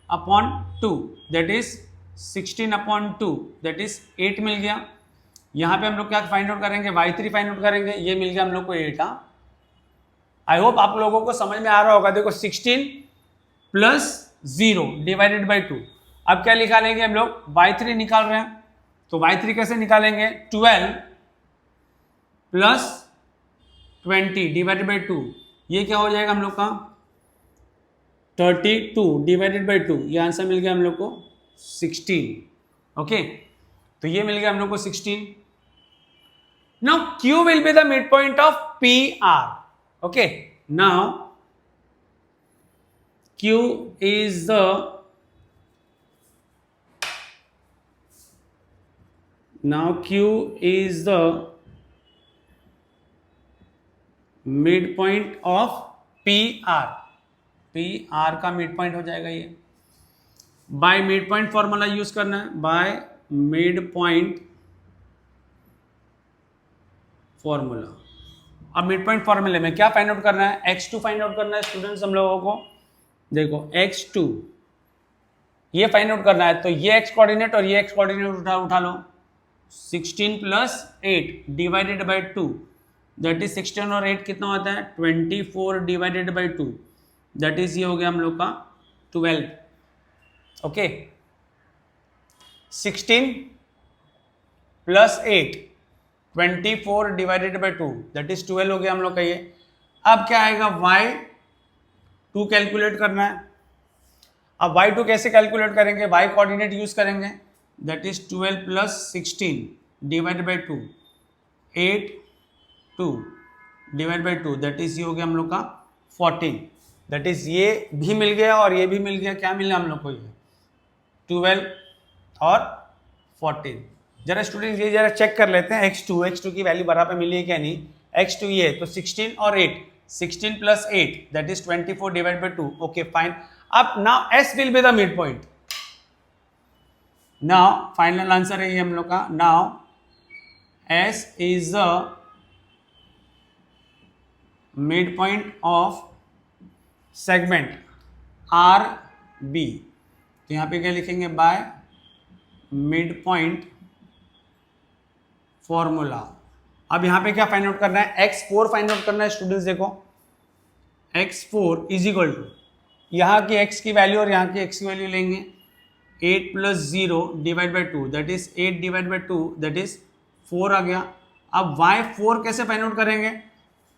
upon 2 that is 16 upon 2 that is 8 मिल गया। यहां पे हम लोग क्या फाइंड आउट करेंगे, y3 फाइंड आउट करेंगे, ये मिल गया हम लोग को 8। आई होप आप लोगों को समझ में आ रहा होगा। देखो 16 प्लस 0 डिवाइडेड बाई 2, अब क्या निकालेंगे हम लोग, y3 निकाल रहे हैं, तो y3 कैसे निकालेंगे, 12 प्लस 20 डिवाइडेड बाई 2, ये क्या हो जाएगा हम लोग का 32 डिवाइडेड बाई 2, ये आंसर मिल गया हम लोग को 16, ओके, तो ये मिल गया हम लोग को 16। Now Q will be the mid point of PR, okay, now Q is the midpoint of PR, PR का मिड पॉइंट हो जाएगा ये। By mid point formula use करना है, बाय मिड पॉइंट फॉर्मूला। अब मिड पॉइंट फॉर्मूले में क्या फाइंड आउट करना है, x2 फाइंड आउट करना है स्टूडेंट्स हम लोगों को। देखो x2 ये फाइंड आउट करना है, तो ये x कोऑर्डिनेट और ये x कोऑर्डिनेट उठा लो, 16 plus 8 divided by 2 that is 16 और 8 कितना होता है 24 डिवाइडेड बाई 2 दैट इज ये हो गया हम लोग का 12, okay, 16 plus 8 24 divided by 2 that is 12 हो गया हम लोग का ये। अब क्या आएगा y2 कैलकुलेट करना है। अब y2 कैसे कैलकुलेट करेंगे, y कोऑर्डिनेट यूज करेंगे, that is 12 plus 16 divide by 2, 8 2 divide by 2, that is ये हो गया हम लोग का 14, दैट इज ये भी मिल गया और ये भी मिल गया, क्या मिला हम लोग को, ये 12 और 14। जरा स्टूडेंट ये जरा चेक कर लेते हैं x2 की वैल्यू बराबर मिली है क्या नहीं, x2 ये तो 16 और 8, 16 plus 8 that is 24 divide by 2, okay fine. अब now s will be the mid point, now final answer है ये हम लोग का, now s is the mid point of segment R B, तो यहां पे क्या लिखेंगे, बाय मिड पॉइंट फॉर्मूला। अब यहां पे क्या फाइंड आउट करना है, x4 फाइंड आउट करना है स्टूडेंट्स, देखो x4 इज इक्वल टू यहाँ की x की वैल्यू और यहाँ की x की वैल्यू लेंगे, 8 plus 0 divide by 2 that is 8 divide by 2 that is 4 आ गया। अब y4 कैसे फाइंड आउट करेंगे,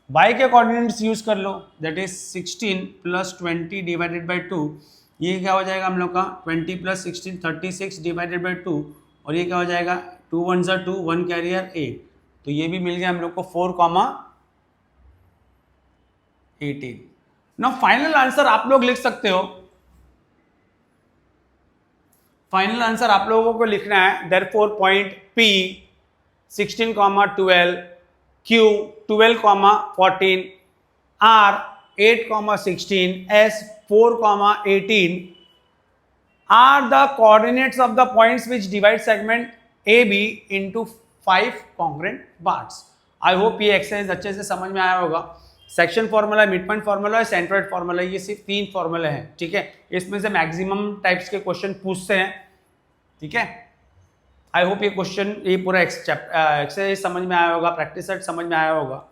y के कोऑर्डिनेट्स यूज कर लो, that is 16 plus 20 divided by 2, ये क्या हो जाएगा हम लोग का 20 प्लस 16 36 डिवाइडेड बाई 2, और ये क्या हो जाएगा 2 1 ज़ा 2 1 कैरियर 8, तो ये भी मिल गया हम लोग को 4,18। नाउ फाइनल आंसर आप लोग लिख सकते हो, फाइनल आंसर आप लोगों को लिखना है, therefore point P 16,12, Q 12,14, R 8,16, S 4,18 are the coordinates of the points which divide segment AB into 5 congruent parts। I hope ये एक्सरसाइज अच्छे से समझ में आया होगा। Section formula, mid point formula, centroid formula, ये सिर्फ 3 फॉर्मूले हैं, ठीक है। इसमें से मैक्सिमम टाइप्स के क्वेश्चन पूछते हैं, ठीक है। आई होप ये क्वेश्चन, ये पूरा एक्सरसाइज समझ में आया होगा, प्रैक्टिस सेट समझ में आया होगा।